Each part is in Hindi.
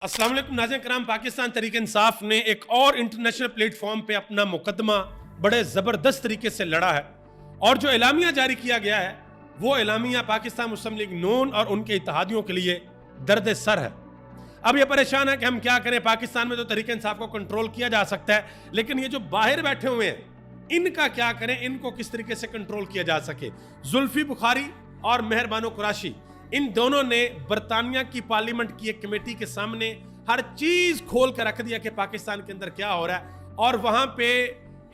अस्सलाम वालेकुम नाज़रीन कराम। पाकिस्तान तहरीक इंसाफ ने एक और इंटरनेशनल प्लेटफॉर्म पे अपना मुकदमा बड़े ज़बरदस्त तरीके से लड़ा है और जो एलामिया जारी किया गया है वो एलामिया पाकिस्तान मुस्लिम लीग नून और उनके इत्तेहादियों के लिए दर्द सर है। अब ये परेशान है कि हम क्या करें। पाकिस्तान में तो तहरीक इंसाफ को कंट्रोल किया जा सकता है, लेकिन ये जो बाहर बैठे हुए हैं इनका क्या करें, इनको किस तरीके से कंट्रोल किया जा सके। जुल्फी बुखारी और मेहर बानो कुरैशी, इन दोनों ने बरतानिया की पार्लियामेंट की एक कमेटी के सामने हर चीज खोल कर रख दिया कि पाकिस्तान के अंदर क्या हो रहा है, और वहां पे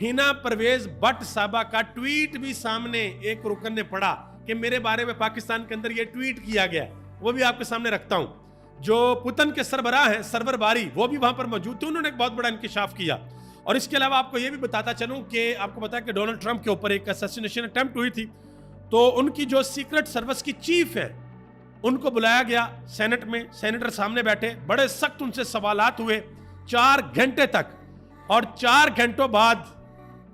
हिना परवेज भट्ट साहबा का ट्वीट भी सामने एक रुकन ने पढ़ा कि मेरे बारे में पाकिस्तान के अंदर ये ट्वीट किया गया, वो भी आपके सामने रखता हूं। जो पुतन के सरबराह हैं सरवर बारी, वो भी वहां पर मौजूद थे, उन्होंने एक बहुत बड़ा इंकिशाफ किया। और इसके अलावा आपको यह भी बताता चलूं कि आपको पता है कि डोनाल्ड ट्रंप के ऊपर एक असैसिनेशन अटेम्प्ट हुई थी, तो उनकी जो सीक्रेट सर्विस की चीफ है उनको बुलाया गया सेनेट में। सेनेटर सामने बैठे, बड़े सख्त उनसे सवालात हुए 4 घंटे तक, और 4 घंटों बाद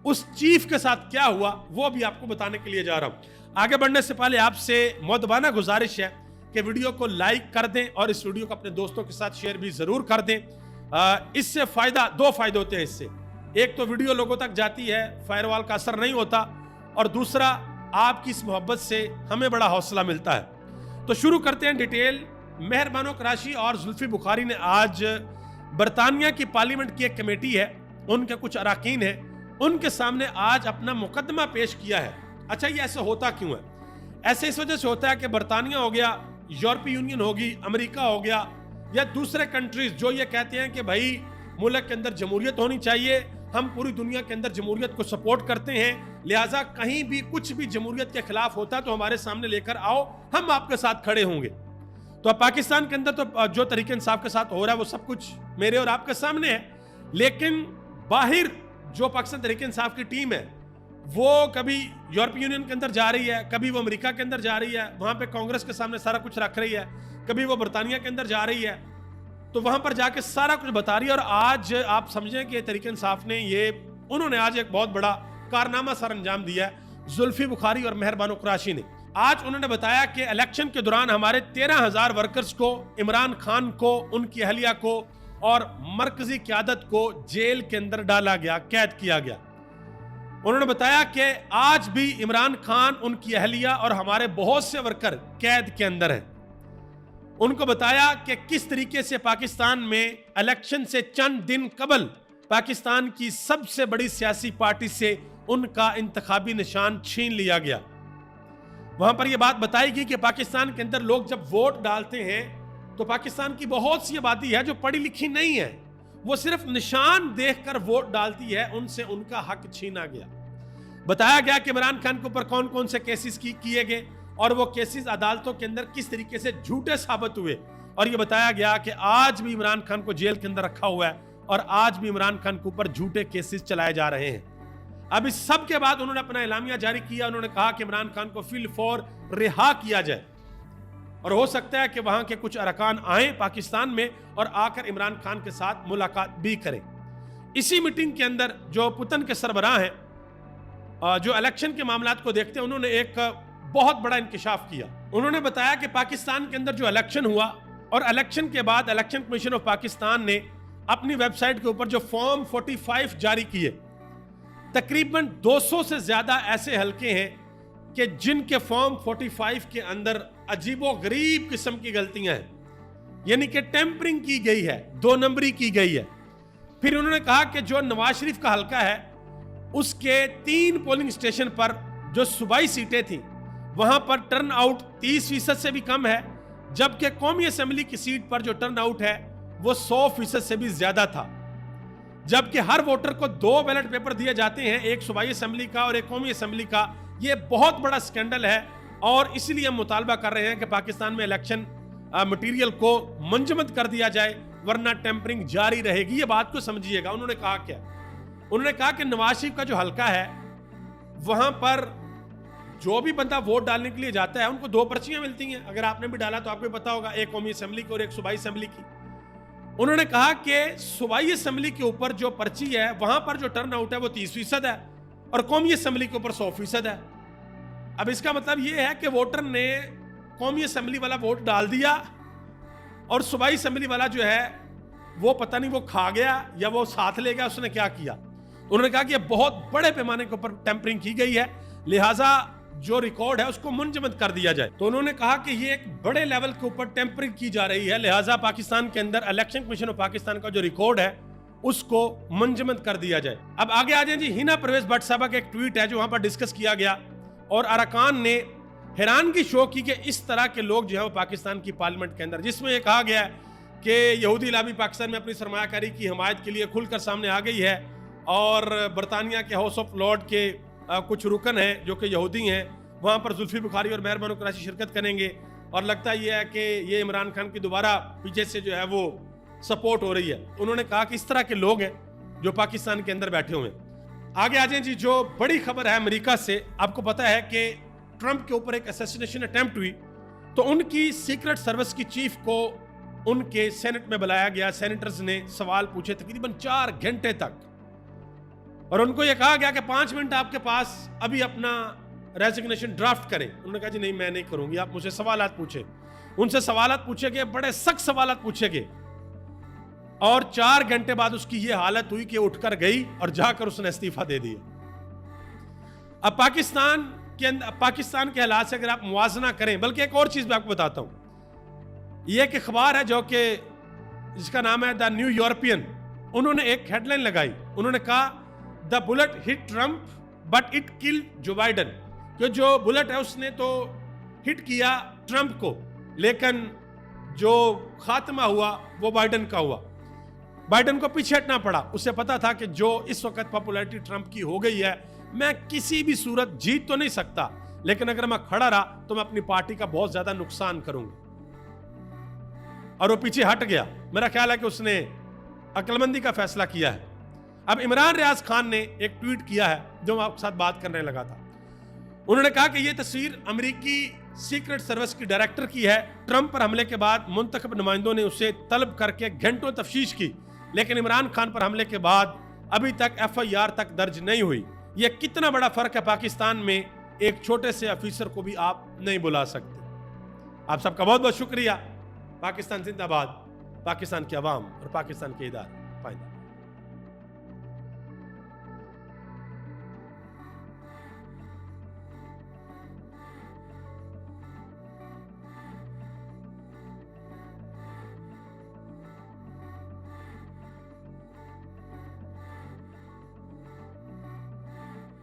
उस चीफ के साथ क्या हुआ वो भी आपको बताने के लिए जा रहा हूं। आगे बढ़ने से पहले आपसे मुअद्दबाना गुजारिश है कि वीडियो को लाइक कर दें और इस वीडियो को अपने दोस्तों के साथ शेयर भी जरूर कर दें। इससे दो फायदे होते हैं इससे। एक तो वीडियो लोगों तक जाती है, फायरवॉल का असर नहीं होता, और दूसरा आपकी इस मोहब्बत से हमें बड़ा हौसला मिलता है। तो शुरू करते हैं डिटेल। मेहर बानो कुरैशी और जुल्फी बुखारी ने आज बरतानिया की पार्लियामेंट की एक कमेटी है, उनके कुछ अरकान हैं, उनके सामने आज अपना मुकदमा पेश किया है। अच्छा, ये ऐसा होता क्यों है? ऐसे इस वजह से होता है कि बरतानिया हो गया, यूरोपीय यूनियन होगी, अमेरिका हो गया, या दूसरे कंट्रीज जो ये कहते हैं कि भाई मुल्क के अंदर जमहूरियत होनी चाहिए, हम पूरी दुनिया के अंदर जमहूरियत को सपोर्ट करते हैं, लिहाजा कहीं भी कुछ भी जमहूरियत के खिलाफ होता है तो हमारे सामने लेकर आओ, हम आपके साथ खड़े होंगे। तो अब पाकिस्तान के अंदर तो जो तरीके इंसाफ के साथ हो रहा है वो सब कुछ मेरे और आपके सामने है, लेकिन बाहर जो पाकिस्तान तरीके इंसाफ की टीम है वो कभी यूरोपीय यूनियन के अंदर जा रही है, कभी वो अमेरिका के अंदर जा रही है, वहां पे कांग्रेस के सामने सारा कुछ रख रही है, कभी वो बरतानिया के अंदर जा रही है, तो वहां पर जाके सारा कुछ बता रही है। और आज आप समझें कि तहरीक इंसाफ ने उन्होंने आज एक बहुत बड़ा कारनामा सर अंजाम दिया है। जुल्फी बुखारी और मेहर बानो कुरैशी ने आज उन्होंने बताया कि इलेक्शन के दौरान हमारे 13,000 वर्कर्स को, इमरान खान को, उनकी अहलिया को और मरकजी क़यादत को जेल के अंदर डाला गया, कैद किया गया। उन्होंने बताया कि आज भी इमरान खान, उनकी अहलिया और हमारे बहुत से वर्कर कैद के अंदर हैं। उनको बताया कि किस तरीके से पाकिस्तान में इलेक्शन से चंद दिन कबल पाकिस्तान की सबसे बड़ी सियासी पार्टी से उनका इंतखाबी निशान छीन लिया गया। वहां पर यह बात बताई गई कि पाकिस्तान के अंदर लोग जब वोट डालते हैं तो पाकिस्तान की बहुत सी आबादी है जो पढ़ी लिखी नहीं है, वो सिर्फ निशान देखकर वोट डालती है, उनसे उनका हक छीना गया। बताया गया कि इमरान खान के ऊपर कौन कौन से केसेस किए गए और वो केसेस अदालतों के अंदर किस तरीके से झूठे साबित हुए, और ये बताया गया कि आज भी इमरान खान को जेल के अंदर रखा हुआ है और आज भी इमरान खान के ऊपर झूठे केसेस चलाए जा रहे हैं। अब इस सब के बाद उन्होंने अपना एलामिया जारी किया। उन्होंने कहा कि इमरान खान को फिल फौर रिहा किया जाए, और हो सकता है कि वहां के कुछ अरकान आए पाकिस्तान में और आकर इमरान खान के साथ मुलाकात भी करें। इसी मीटिंग के अंदर जो पुतन के सरबराह हैं, जो इलेक्शन के मामलात को देखते हैं, उन्होंने एक बहुत बड़ा इंकिशाफ किया। उन्होंने बताया कि पाकिस्तान के अंदर जो इलेक्शन हुआ और इलेक्शन के बाद इलेक्शन कमीशन ऑफ पाकिस्तान ने अपनी वेबसाइट के ऊपर जो फॉर्म 45 जारी किए, तकरीबन 200 से ज्यादा ऐसे हलके हैं कि जिनके फॉर्म 45 के अंदर अजीबो गरीब किस्म की गलतियां हैं, यानी कि टेम्परिंग की गई है, 2 नंबरी की गई है। फिर उन्होंने कहा कि जो नवाज शरीफ का हलका है उसके 3 पोलिंग स्टेशन पर जो सूबाई सीटें थी वहां पर टर्न आउट 30% से भी कम है, जबकि कौमी असेंबली की सीट पर जो टर्न आउट है वो 100% से भी ज्यादा था। जबकि हर वोटर को 2 बैलेट पेपर दिए जाते हैं, एक सूबाई असेंबली का और एक कौमी असेंबली का। ये बहुत बड़ा स्कैंडल है और इसलिए हम मुतालबा कर रहे हैं कि पाकिस्तान में इलेक्शन मटीरियल को मुंजमद कर दिया जाए, वरना टेम्परिंग जारी रहेगी। ये बात को समझिएगा। उन्होंने कहा क्या? उन्होंने कहा कि नवाज शरीफ का जो हलका है वहां पर जो भी बंदा वोट डालने के लिए जाता है उनको 2 पर्चियां मिलती हैं। अगर आपने भी डाला तो आपको पता होगा, एक कौमी असेंबली की और एक सूबाई असेंबली की। उन्होंने कहा कि सूबाई असेंबली के ऊपर जो पर्ची है वहां पर जो टर्न आउट है वो 30% है और कौमी असेंबली के ऊपर 100% है। अब इसका मतलब यह है कि वोटर ने कौमी असेंबली वाला वोट डाल दिया और सूबाई असेंबली वाला जो है वो पता नहीं वो खा गया या वो साथ ले गया, उसने क्या किया। उन्होंने कहा कि ये बहुत बड़े पैमाने के ऊपर टेम्परिंग की गई है, लिहाजा जो रिकॉर्ड है उसको मुंजमद कर दिया जाए। तो उन्होंने कहा कि ये एक बड़े लेवल के ऊपर टेम्परिंग की जा रही है, लिहाजा पाकिस्तान के अंदर इलेक्शन कमीशन ऑफ पाकिस्तान का जो रिकॉर्ड है उसको मुंजमद कर दिया जाए। अब आगे आ जाए जी, हिना परवेज भट्ट साहबा का एक ट्वीट है जो वहां पर डिस्कस किया गया और अरकान ने हैरानगी शो की कि इस तरह के लोग जो है वो पाकिस्तान की पार्लियामेंट के अंदर, जिसमें यह कहा गया है कि यहूदी लाबी पाकिस्तान में अपनी सरमायाकारी की हिमायत के लिए खुलकर सामने आ गई है और बरतानिया के हाउस ऑफ लॉर्ड के कुछ रुकन हैं जो कि यहूदी हैं, वहाँ पर जुल्फी बुखारी और मेहर बानो कुरैशी शिरकत करेंगे और लगता ये है कि ये इमरान खान की दोबारा पीछे से जो है वो सपोर्ट हो रही है। उन्होंने कहा कि इस तरह के लोग हैं जो पाकिस्तान के अंदर बैठे हुए हैं। आगे आ जाए जी, जो बड़ी खबर है अमेरिका से, आपको पता है कि ट्रंप के ऊपर एक असैसिनेशन अटेम्प्ट हुई तो उनकी सीक्रेट सर्विस की चीफ को उनके सेनेट में बुलाया गया। सेनेटर्स ने सवाल पूछे तकरीबन 4 घंटे तक और उनको यह कहा गया कि 5 मिनट आपके पास, अभी अपना रेजिग्नेशन ड्राफ्ट करें। उन्होंने कहा जी नहीं, मैं नहीं करूंगी, आप मुझे सवालात पूछे। उनसे सवालात पूछे गए, बड़े सख्त सवालात पूछे गए और 4 घंटे बाद उसकी यह हालत हुई कि उठकर गई और जाकर उसने इस्तीफा दे दिया। अब पाकिस्तान के हालात से अगर आप मुवाजना करें, बल्कि एक और चीज मैं आपको बताता हूं, यह एक अखबार है जो कि जिसका नाम है द न्यू यूरोपियन, उन्होंने एक हेडलाइन लगाई। उन्होंने कहा the bullet hit Trump but it kill जो बाइडन, कि जो बुलेट है उसने तो हिट किया ट्रंप को, लेकिन जो खात्मा हुआ वो बाइडन का हुआ। बाइडन को पीछे हटना पड़ा, उसे पता था कि जो इस वक्त पॉपुलैरिटी ट्रंप की हो गई है, मैं किसी भी सूरत जीत तो नहीं सकता, लेकिन अगर मैं खड़ा रहा तो मैं अपनी पार्टी का बहुत ज्यादा नुकसान करूंगा। और वो पीछे हट गया। मेरा ख्याल है कि उसने अक्लमंदी का फैसला किया है। अब इमरान रियाज खान ने एक ट्वीट किया है जो मैं आपके साथ बात करने लगा था। उन्होंने कहा कि यह तस्वीर अमेरिकी सीक्रेट सर्विस की डायरेक्टर की है। ट्रंप पर हमले के बाद मुंतखब नुमाइंदों ने उसे तलब करके घंटों तफ्तीश की, लेकिन इमरान खान पर हमले के बाद अभी तक FIR तक दर्ज नहीं हुई। यह कितना बड़ा फर्क है, पाकिस्तान में एक छोटे से अफीसर को भी आप नहीं बुला सकते। आप सबका बहुत बहुत शुक्रिया। पाकिस्तान जिंदाबाद, पाकिस्तान के अवाम और पाकिस्तान के इदारे पाइंदा।